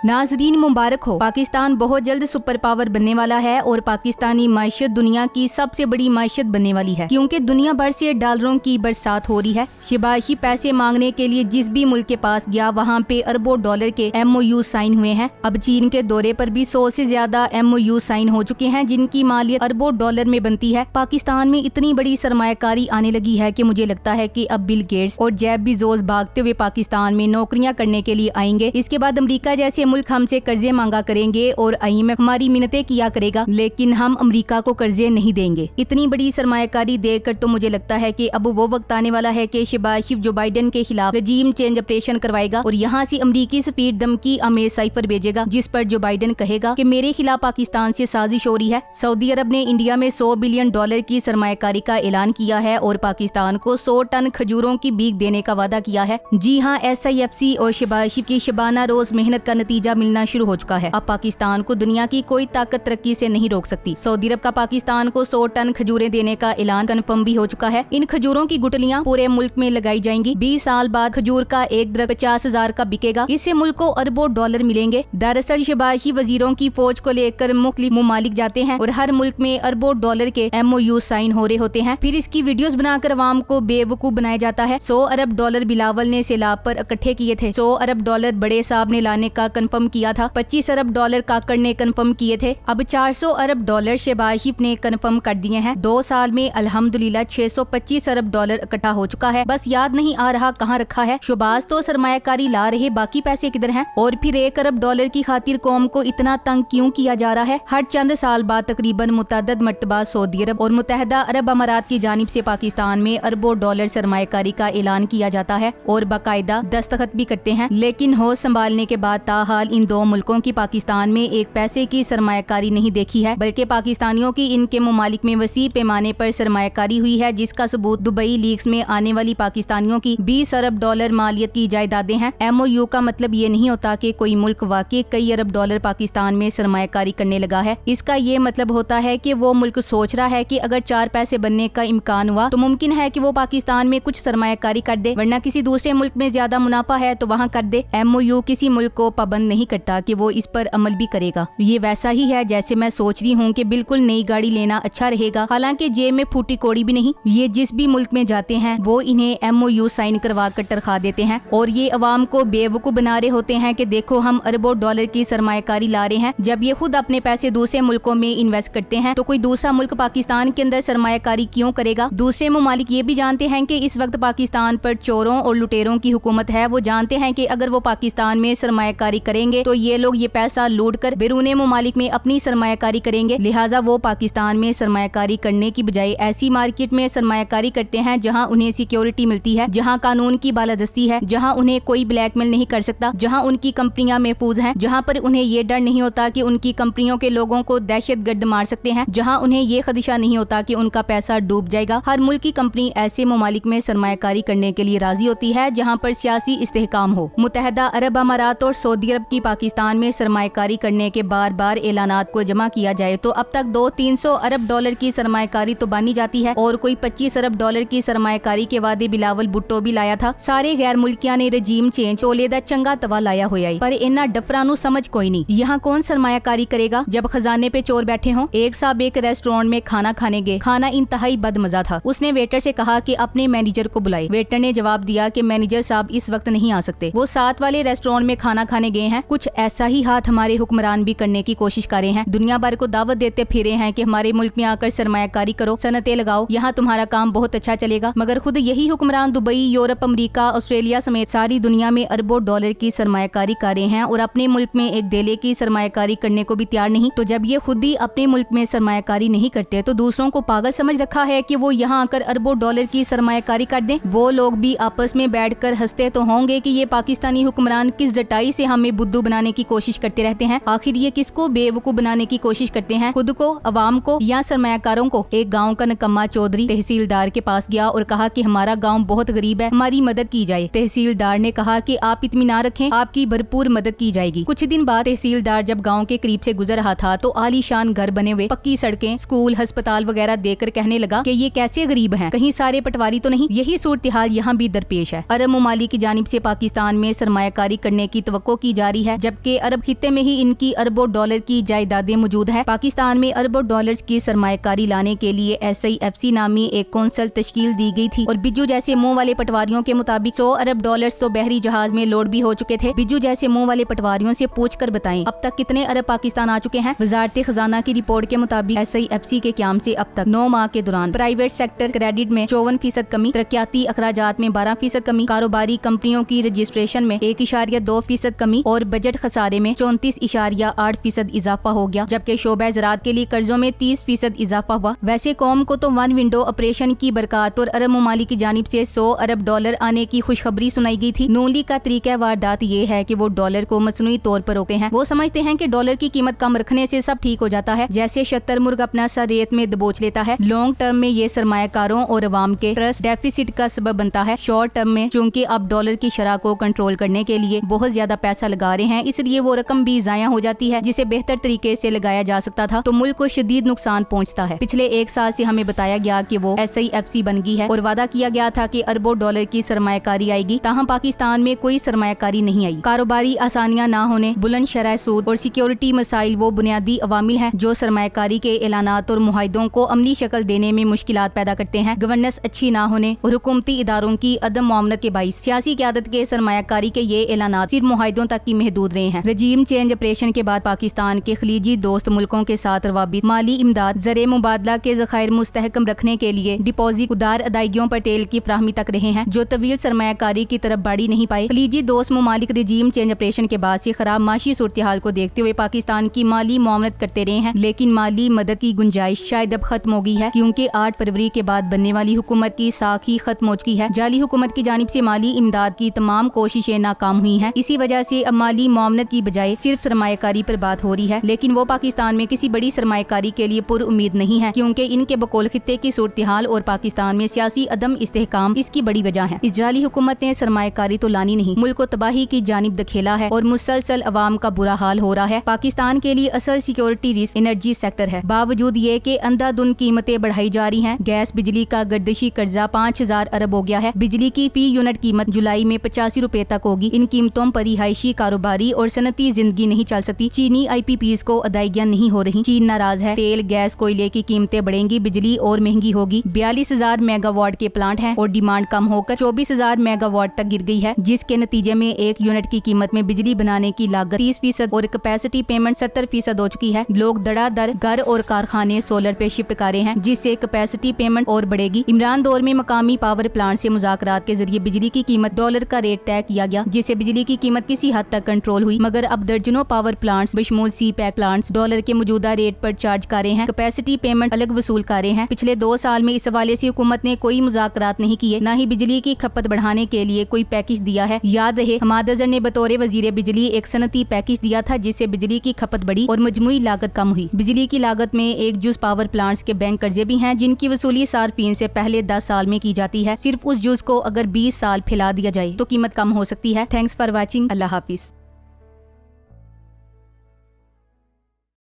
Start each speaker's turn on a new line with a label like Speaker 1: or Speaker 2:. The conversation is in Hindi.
Speaker 1: नाजरीन मुबारक हो, पाकिस्तान बहुत जल्द सुपर पावर बनने वाला है और पाकिस्तानी माशियत दुनिया की सबसे बड़ी माशियत बनने वाली है, क्योंकि दुनिया भर से डॉलरों की बरसात हो रही है। शिबाशी पैसे मांगने के लिए जिस भी मुल्क के पास गया वहाँ पे अरबों डॉलर के MOU साइन हुए हैं। अब चीन के दौरे पर भी 100 से ज्यादा MOU साइन हो चुके हैं, जिनकी मालियत अरबों डॉलर में बनती है। पाकिस्तान में इतनी बड़ी सरमायाकारी आने लगी है कि मुझे लगता है कि अब बिल गेट्स और जेफ बेज़ोस भागते हुए पाकिस्तान में नौकरियां करने के लिए आएंगे। इसके बाद अमेरिका जैसे मुल्क हमसे कर्जे मांगा करेंगे और IMF हमारी मिन्नतें किया करेगा, लेकिन हम अमेरिका को कर्जे नहीं देंगे। इतनी बड़ी सरमायाकारी देखकर तो मुझे लगता है कि अब वो वक्त आने वाला है कि शिबाशी जो बाइडेन के खिलाफ रजीम चेंज ऑपरेशन करवाएगा और यहाँ से अमेरिकी सफीर धमकी अमेज साइफर भेजेगा, जिस पर जो बाइडेन कहेगा कि मेरे खिलाफ पाकिस्तान से साजिश हो रही है। सऊदी अरब ने इंडिया में $100 बिलियन की सरमायाकारी का ऐलान किया है और पाकिस्तान को 100 टन खजूरों की बीज देने का वादा किया है। जी हाँ, SIFC और शिबाशी की शबाना रोज मेहनत का नतीजा मिलना शुरू हो चुका है। अब पाकिस्तान को दुनिया की कोई ताकत तरक्की से नहीं रोक सकती। सऊदी अरब का पाकिस्तान को 100 टन खजूरें देने का ऐलान कन्फर्म भी हो चुका है। इन खजूरों की गुठलियां पूरे मुल्क में लगाई जाएंगी। 20 साल बाद खजूर का एक दरख्त 50,000 का बिकेगा। इससे मुल्क को अरबों डॉलर मिलेंगे। दरअसल शिबाशी वजीरों की फौज को लेकर मुख्तलिफ मुमालिक जाते हैं और हर मुल्क में अरबों डॉलर के MOU साइन हो रहे होते हैं। फिर इसकी वीडियोस बनाकर अवाम को बेवकूफ बनाया जाता है। $100 अरब बिलावल ने सैलाब पर इकट्ठे किए थे। $100 अरब बड़े साहब ने लाने का कंफर्म किया था। $25 अरब काकड़ ने कंफर्म किए थे। अब $400 अरब शहबाज ने कंफर्म कर दिए हैं। 2 साल में अल्हम्दुलिल्लाह $625 अरब इकट्ठा हो चुका है। बस याद नहीं आ रहा कहाँ रखा है। शहबाज तो सरमायाकारी ला रहे, बाकी पैसे किधर हैं? और फिर $1 अरब की खातिर कौम को इतना तंग क्यों किया जा रहा है? हर चंद साल बाद तकरीबन मुतअद्दिद मर्तबा सऊदी अरब और मुत्तहिदा अरब अमारात की जानिब से पाकिस्तान में अरबों डॉलर सरमायाकारी का ऐलान किया जाता है और बाकायदा दस्तखत भी करते हैं। लेकिन होश संभालने के बाद ताहाल इन दो मुल्कों की पाकिस्तान में एक पैसे की सरमायाकारी नहीं देखी है, बल्कि पाकिस्तानियों की इनके मुमालिक में वसी पैमाने पर सरमायाकारी हुई है, जिसका सबूत दुबई लीक्स में आने वाली पाकिस्तानियों की $20 अरब मालियत की जायदादें हैं। MOU का मतलब ये नहीं होता कि कोई मुल्क वाकई कई अरब डॉलर पाकिस्तान में सरमायाकारी करने लगा है। इसका ये मतलब होता है कि वो मुल्क सोच रहा है कि अगर 4 पैसे बनने का इम्कान हुआ तो मुमकिन है कि वो पाकिस्तान में कुछ सरमायाकारी कर दे, वरना किसी दूसरे मुल्क में ज्यादा मुनाफा है तो वहाँ कर दे। MOU किसी मुल्क को पाबंद नहीं करता कि वो इस पर अमल भी करेगा। ये वैसा ही है जैसे मैं सोच रही हूँ कि बिल्कुल नई गाड़ी लेना अच्छा रहेगा, हालांकि जेब में फूटी कोड़ी भी नहीं। ये जिस भी मुल्क में जाते हैं वो इन्हें MOU साइन करवा कर तरखा देते हैं और ये अवाम को बेवकूफ बना रहे होते हैं कि देखो हम अरबों डॉलर की सरमायाकारी ला रहे हैं। जब ये खुद अपने पैसे दूसरे मुल्कों में इन्वेस्ट करते हैं तो कोई दूसरा मुल्क पाकिस्तान के अंदर सरमायाकारी क्यों करेगा? दूसरे मुमालिक ये भी जानते हैं कि इस वक्त पाकिस्तान पर चोरों और लुटेरों की हुकूमत है। वो जानते हैं कि अगर वो पाकिस्तान में सरमायाकारी करेंगे तो ये लोग ये पैसा लूट कर बैरूने मुमालिक में अपनी सरमायाकारी करेंगे। लिहाजा वो पाकिस्तान में सरमायाकारी करने की बजाय ऐसी मार्केट में सरमायाकारी करते हैं जहां उन्हें सिक्योरिटी मिलती है, जहां कानून की बालादस्ती है, जहां उन्हें कोई ब्लैकमेल नहीं कर सकता, जहां उनकी कंपनियां महफूज हैं, जहां पर उन्हें ये डर नहीं होता कि उनकी कंपनियों के लोगों को दहशतगर्द मार सकते हैं, जहां उन्हें ये खदशा नहीं होता कि उनका पैसा डूब जाएगा। हर मुल्क की कंपनी ऐसे मुमालिक में सरमायाकारी करने के लिए राजी होती है जहां पर सियासी इस्तेहकाम हो। मुत्तहिदा अरब अमारात और सऊदी अरब की पाकिस्तान में सरमायाकारी करने के बार ऐलानात को जमा किया जाए तो अब तक 200-300 अरब डॉलर की सरमायाकारी तो बानी जाती है और कोई $25 अरब की सरमायाकारी के वादे बिलावल भुट्टो भी लाया था। सारे गैर मुल्कियां ने रजीम चेंज चोले दा चंगा तवा लाया होया पर इन्ना डफरा नु समझ कोई नहीं। यहाँ कौन सरमायाकारी करेगा जब खजाने पे चोर बैठे हों? एक साहब एक रेस्टोरेंट में खाना खाने गए। खाना इंतहाई बदमजा था। उसने वेटर से कहा कि अपने मैनेजर को बुलाए। वेटर ने जवाब दिया कि मैनेजर साहब इस वक्त नहीं आ सकते, वो साथ वाले रेस्टोरेंट में खाना खाने गए हैं। कुछ ऐसा ही हाथ हमारे हुक्मरान भी करने की कोशिश कर रहे हैं। दुनिया भर को दावत देते फिरे हैं कि हमारे मुल्क में आकर सरमायाकारी करो, सनतें लगाओ, यहाँ तुम्हारा काम बहुत अच्छा चलेगा। मगर खुद यही हुक्मरान दुबई, यूरोप, अमेरिका, ऑस्ट्रेलिया समेत सारी दुनिया में अरबों डॉलर की सरमायाकारी कर रहे हैं और अपने मुल्क में एक डेले की सरमायाकारी करने को भी तैयार नहीं। तो जब ये खुद ही अपने मुल्क में सरमायाकारी नहीं करते तो दूसरों को पागल समझ रखा है कि वो यहाँ आकर अरबों डॉलर की सरमायाकारी कर दें। वो लोग भी आपस में बैठकर हंसते तो होंगे कि ये पाकिस्तानी हुक्मरान किस डटाई से हमें बुद्धू बनाने की कोशिश करते रहते हैं। आखिर ये किसको बेवकूफ बनाने की कोशिश करते हैं, खुद को, अवाम को या सरमायाकारों को? एक गाँव का नकम्मा चौधरी तहसीलदार के पास गया और कहा कि हमारा गाँव बहुत गरीब है, हमारी मदद की जाए। तहसीलदार ने कहा कि आप इत्मीनान रखें, आपकी भरपूर मदद की जाएगी। कुछ दिन बाद तहसीलदार जब गाँव के करीब से गुजर रहा था तो आलीशान घर बने हुए, पक्की सड़कें, स्कूल, अस्पताल वगैरह देखकर कहने लगा कि ये कैसे गरीब हैं, कहीं सारे पटवारी तो नहीं? यही सूरत हाल यहाँ भी दरपेश है। अरब मुमालिक की जानिब से पाकिस्तान में सरमायाकारी करने की तवक्को की जा रही जारी है, जबकि अरब खित्ते में ही इनकी अरबों डॉलर की जायदादें मौजूद है। पाकिस्तान में अरबों डॉलर्स की सरमायाकारी लाने के लिए SIFC नामी एक कौंसल तश्कील दी गई थी और बिज्जू जैसे मुंह वाले पटवारियों के मुताबिक 100 अरब डॉलर्स तो बहरी जहाज में लोड भी हो चुके थे। बिज्जू जैसे मुंह वाले पटवारियों से पूछकर बताएं अब तक कितने अरब पाकिस्तान आ चुके हैं। वजारत खजाना की रिपोर्ट के मुताबिक SIFC के क़याम से अब तक 9 माह के दौरान प्राइवेट सेक्टर क्रेडिट में 54% कमी, तरक्याती अखराजात में 12% कमी, कारोबारी कंपनियों की रजिस्ट्रेशन में 1.2% कमी और बजट खसारे में 34.8% इजाफा हो गया, जबकि शोबा ज़राअत के लिए कर्जों में 30% इजाफा हुआ। वैसे कौम को तो वन विंडो ऑपरेशन की बरकत और अरब ममालिक की जानिब से 100 अरब डॉलर आने की खुशखबरी सुनाई गई थी। नून लीग का तरीका वारदात ये है कि वो डॉलर को मसनूई तौर पर रोकते हैं। वो समझते हैं कि डॉलर की कीमत कम रखने से सब ठीक हो जाता है, जैसे शतरमुर्ग अपना सा रेत में दबोच लेता है। लॉन्ग टर्म में ये सरमायाकारों और अवाम के ट्रस्ट डेफिसिट का सबब बनता है। शॉर्ट टर्म में चूंकि अब डॉलर की शरह को कंट्रोल करने के लिए बहुत ज्यादा पैसा लगा रहे हैं, इसलिए वो रकम भी जाया हो जाती है जिसे बेहतर तरीके से लगाया जा सकता था, तो मुल्क को शदीद नुकसान पहुंचता है। पिछले 1 साल से हमें बताया गया कि वो SIFC बन गई है और वादा किया गया था कि अरबों डॉलर की सरमायाकारी आएगी, ताहम पाकिस्तान में कोई सरमायाकारी नहीं आई। कारोबारी आसानियां ना होने, बुलंद शरह सूद और सिक्योरिटी मसाइल वो बुनियादी अवामिल हैं जो सरमायाकारी के ऐलानात और मुआहिदों को अमली शक्ल देने में मुश्किलात पैदा करते हैं। गवर्नेंस अच्छी ना होने और हुकूमती इदारों की अदम मुआवनत के बाइस सियासी क़यादत के सरमायाकारी के ये ऐलानात सिर्फ मुआहिदों तक ही महदूद रहे हैं। रजीम चेंज ऑपरेशन के बाद पाकिस्तान के खलीजी दोस्त मुल्कों के साथ रवाबित, माली इमदाद, ज़र मुबादला के ज़खायर मुस्तहकम रखने के लिए डिपॉजिट, उदार अदायगियों पर तेल की फ्राहमी तक रहे हैं, जो तवील सरमायाकारी की तरफ बढ़ी नहीं पाए। खलीजी दोस्त ममालिक रजीम चेंज ऑपरेशन के बाद से खराब माशी सूरत हाल को देखते हुए पाकिस्तान की माली मुआवनत करते रहे हैं, लेकिन माली मदद की गुंजाइश शायद अब खत्म हो गई है, क्योंकि 8 फरवरी के बाद बनने वाली हुकूमत की साख ही खत्म हो चुकी है। जाली हुकूमत की जानिब से माली इमदाद की तमाम कोशिशें नाकाम हुई हैं। इसी वजह से अब माली मुआवनत की बजाय सिर्फ सरमायाकारी पर बात हो रही है, लेकिन वो पाकिस्तान में किसी बड़ी सरमायाकारी के लिए पुर उम्मीद नहीं है, क्योंकि इनके बकौल खित्ते की सूरत हाल और पाकिस्तान में सियासी अदम इस्तेहकाम इसकी बड़ी वजह है। इस जाली हुकूमत ने सरमायाकारी तो लानी नहीं, मुल्क को तबाही की जानिब धकेला है और मुसलसल अवाम का बुरा हाल हो रहा है। पाकिस्तान के लिए असल सिक्योरिटी रिस्क एनर्जी सेक्टर है। बावजूद ये कि अंधाधुंध कीमतें बढ़ाई जा रही हैं। गैस बिजली का गर्दिशी कर्जा 5000 अरब हो गया है। बिजली की फी यूनिट कीमत जुलाई में 85 रुपए तक होगी। इन कीमतों पर रिहायशी, कारोबारी और सनती जिंदगी नहीं चल सकती। चीनी IPPs को अदायगियां नहीं हो रही। चीन नाराज है। तेल, गैस, कोयले की कीमतें बढ़ेंगी, बिजली और महंगी होगी। 42,000 मेगावाट के प्लांट हैं और डिमांड कम होकर 24,000 मेगावाट तक गिर गई है, जिसके नतीजे में 1 यूनिट की कीमत में बिजली बनाने की लागत 30% और कैपेसिटी पेमेंट 70% हो चुकी है। लोग धड़ाधड़ घर और कारखाने सोलर पे शिफ्ट कर रहे हैं, जिससे कैपेसिटी पेमेंट और बढ़ेगी। इमरान दौर में मकामी पावर प्लांट से मुज़ाकरात के जरिए बिजली की कीमत डॉलर का रेट तय किया गया, जिससे बिजली की कीमत किसी हद तक कंट्रोल हुई, मगर अब दर्जनों पावर प्लांट्स बशमूल CPEC प्लांट्स डॉलर के मौजूदा रेट पर चार्ज कर रहे हैं, कैपेसिटी पेमेंट अलग वसूल कर रहे हैं। पिछले 2 साल में इस हवाले से हुकूमत ने कोई मुज़ाकरात नहीं किए, न ही बिजली की खपत बढ़ाने के लिए कोई पैकेज दिया है। याद रहे, हमाद अजहर ने बतौर वजीर बिजली एक सनती पैकेज दिया था, जिससे बिजली की खपत बढ़ी और मजमूई लागत कम हुई। बिजली की लागत में एक जुज पावर प्लांट्स के बैंक कर्जे भी हैं, जिनकी वसूली सार्फिन से पहले 10 साल में की जाती है। सिर्फ उस जुज को अगर 20 साल फैला दिया जाए तो कीमत कम हो सकती है। Thanks for watching. Allah Hafiz.